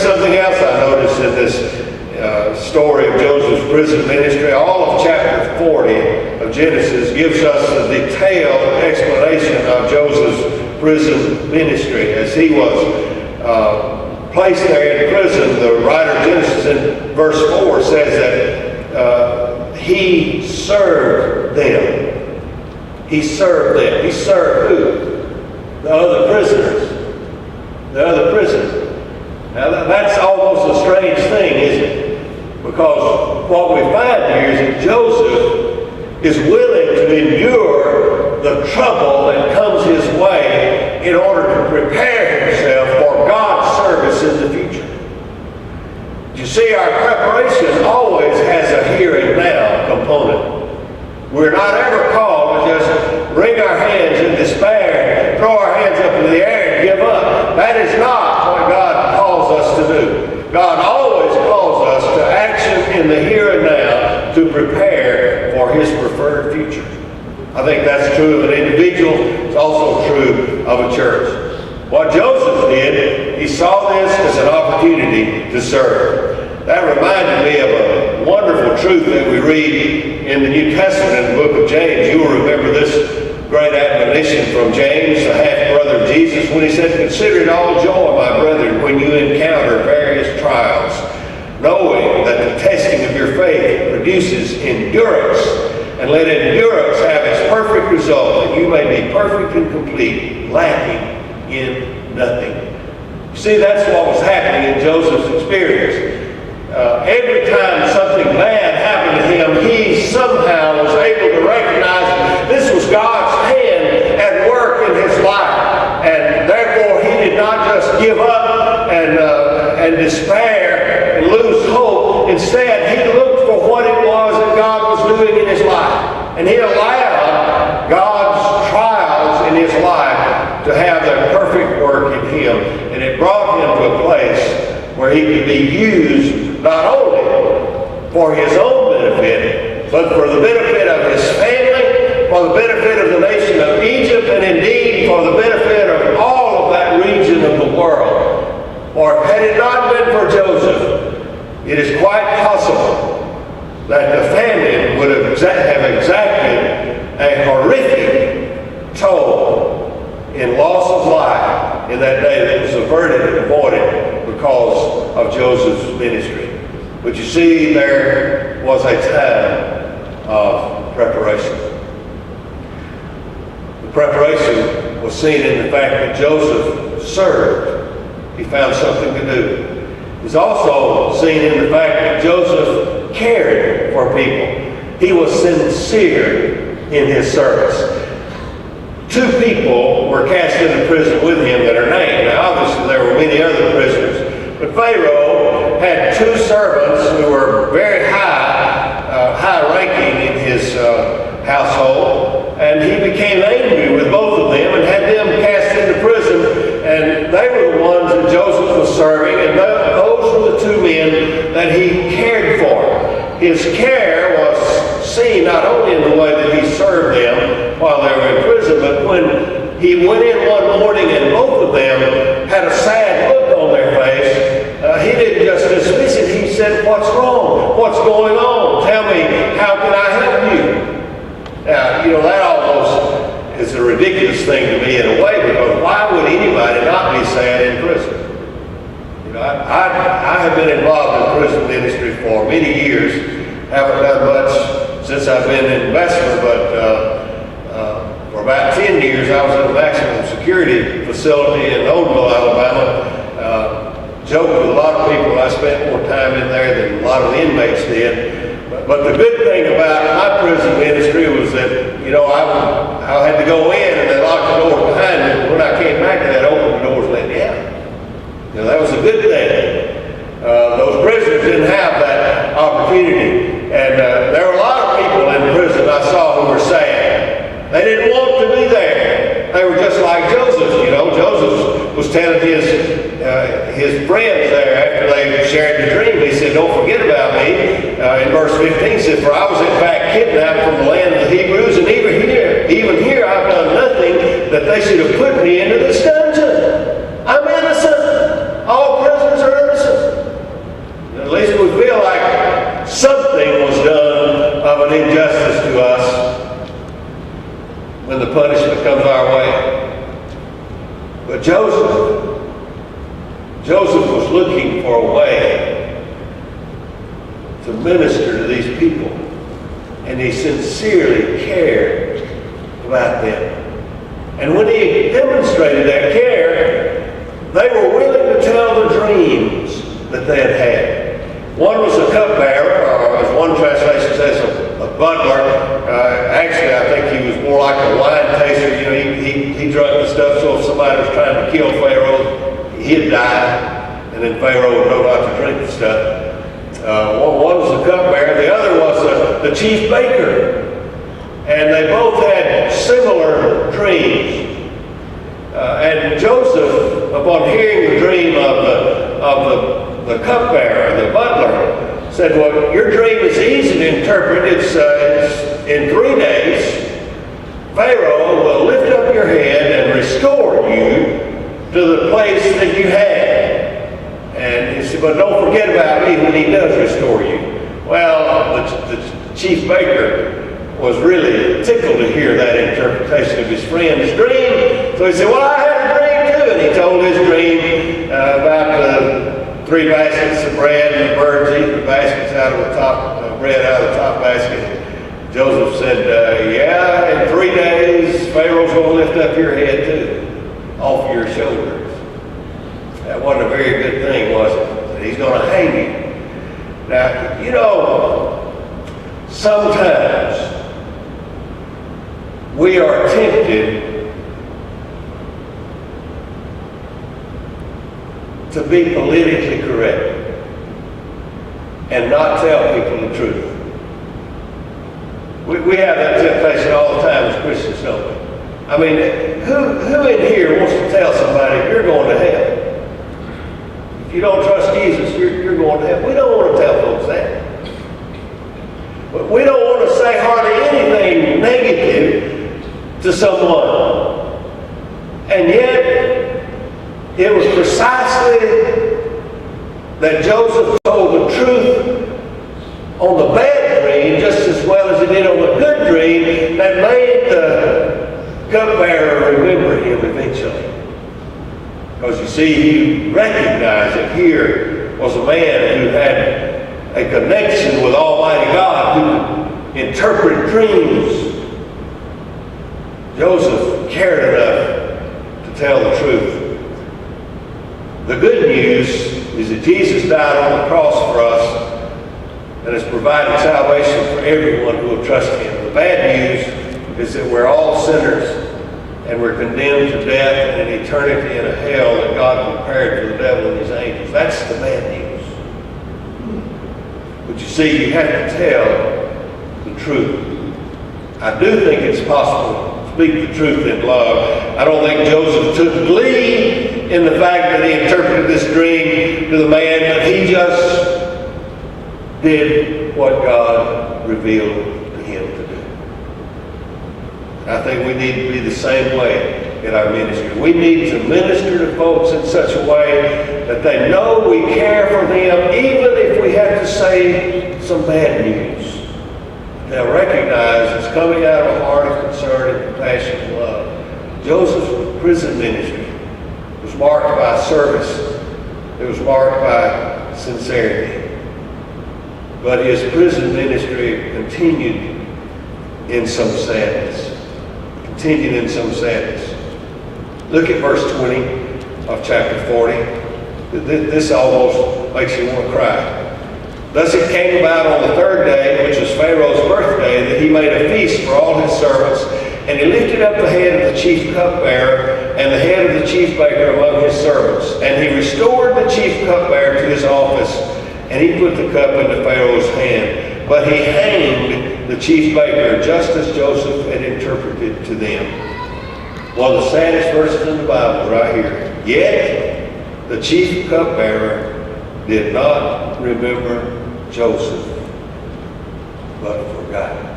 Here's something else I noticed in this story of Joseph's prison ministry. All of chapter 40 of Genesis gives us a detailed explanation of Joseph's prison ministry. As he was placed there in prison, the writer of Genesis in verse 4 says that he served them. He served them. He served who? The other prisoners. The other prisoners. Now that's almost a strange thing, isn't it? Because what we find here is that Joseph is willing to endure the trouble that comes his way in order to prepare himself for God's service in the future. You see, our preparation always has a here and now component. We're not ever called to just wring our hands in despair, throw our hands up in the air and give up. That is not what God calls us to do. God always calls us to action in the here and now to prepare for His preferred future. I think that's true of an individual. It's also true of a church. What Joseph did, he saw this as an opportunity to serve. That reminded me of a wonderful truth that we read in the New Testament in the book of James. You will remember this great admonition from James, the half-brother of Jesus, when he said, "Consider it all joy, my brethren, when you encounter various trials, knowing that the testing of your faith produces endurance, and let endurance have its perfect result, that you may be perfect and complete, lacking in nothing." See, that's what was happening in Joseph's experience. Every time something bad happened to him, he somehow was able to recognize this was God's hand at work in his life. And therefore, he did not just give up and despair and lose hope. Instead, he looked for what it was that God was doing in his life. And he allowed God's trials in his life to have their perfect work in him. And it brought him to a place where he could be used not only for his own benefit, but for the benefit of his family, for the benefit of the nation of Egypt, and indeed for the benefit of all of that region of the world. For had it not been for Joseph, it is quite possible that the famine would have exacted a horrific toll in loss of life in that day that was averted and avoided because of Joseph's ministry. But you see, there was a time of preparation. The preparation was seen in the fact that Joseph served. He found something to do. It's also seen in the fact that Joseph cared for people. He was sincere in his service. 2 people were cast into prison with him that are named. Now, obviously, there were many other prisoners. But Pharaoh had 2 servants who were very high-ranking in his household, and he became angry with both of them and had them cast into prison. And they were the ones that Joseph was serving, and those were the 2 men that he cared for. His care was seen not only in the way that he served them while they were in prison, but when he went in one morning and both of them had a sad look on their face, he didn't just dismiss it. He said, "What's wrong? What's going on? Tell me, how can I help you?" Now, that almost is a ridiculous thing to me in a way, because why would anybody not be sad in prison? I have been involved in prison ministry for many years. Haven't done much since I've been in Bessemer, but for about 10 years I was in a maximum security facility in Odeville, Alabama. Joked with a lot of people. I spent more time in there than a lot of the inmates did. But the good thing about my prison ministry was that, I had to go in and they locked the doors behind me. When I came back, they had opened the doors and let me out. That was a good thing. Those prisoners didn't have that opportunity. And there were a lot of people in prison I saw who were sad. They didn't want to be there. They were just like Joseph. Joseph was telling his friends there after they shared the dream. He said, "Don't forget about me." In verse 15 he said, "For I was in fact kidnapped from the land of the Hebrews, and even here I've done nothing that they should have put me into this dungeon. I'm innocent. All prisoners are innocent." Joseph was looking for a way to minister to these people, and he sincerely cared about them. And when he demonstrated that care, they were willing to tell the dreams that they had had. One was a cupbearer, or as one translation says, a butler. Actually, I think he was more like a wine taster. You know, he drank the stuff, so if somebody was trying to kill Pharaoh, he'd die, and then Pharaoh would know not to drink the stuff. One was the cupbearer, the other was the chief baker. And they both had similar dreams. And Joseph, upon hearing the dream of the cupbearer, the butler, said, well, your dream is easy to interpret. It's in 3 days, Pharaoh will lift up your head and restore you to the place that you had. And he said, but don't forget about me when he does restore you. Well, the chief baker was really tickled to hear that interpretation of his friend's dream. So he said, well, I had a dream too. And he told his dream about the 3 baskets of bread and the birds eating the baskets out of the top, bread out of the top basket. Joseph said, yeah, in 3 days, Pharaoh's going to lift up your head too, off your shoulders. That wasn't a very good thing, was it? He's going to hang you. Now, you know, sometimes we are tempted to be politically correct and not tell people the truth. We have that temptation all the time as Christians, don't we? I mean, who in here wants to tell somebody you're going to hell? If you don't trust Jesus, you're going to hell. We don't want to tell folks that. But we don't want to say hardly anything negative to someone. And yet, it was precisely that Joseph told the truth on the bad dream just as well as he did on the good dream that made the cupbearer remember him eventually. Because you see, he recognized that here was a man who had a connection with Almighty God, who could interpret dreams. Joseph cared enough to tell the truth. The good news is that Jesus died on the cross for us and has provided salvation for everyone who will trust him. The bad news is that we're all sinners and we're condemned to death and an eternity in a hell that God prepared for the devil and his angels. That's the bad news. But you see, you have to tell the truth. I do think it's possible to speak the truth in love. I don't think Joseph took glee in the fact that he interpreted this dream to the man, but he just did what God revealed to him to do. I think we need to be the same way in our ministry. We need to minister to folks in such a way that they know we care for them, even if we have to say some bad news. They'll recognize it's coming out of a heart of concern and compassion and love. Joseph's prison ministry was marked by service. It was marked by sincerity. But his prison ministry continued in some sadness. Look at verse 20 of chapter 40. This almost makes you want to cry. Thus it came about on the 3rd day, which was Pharaoh's birthday, that he made a feast for all his servants, and he lifted up the head of the chief cupbearer and the head of the chief baker among his servants. And he restored the chief cupbearer to his office, and he put the cup into Pharaoh's hand. But he hanged the chief baker, just as Joseph had interpreted to them. One of the saddest verses in the Bible right here. Yet the chief cupbearer did not remember Joseph, but forgot.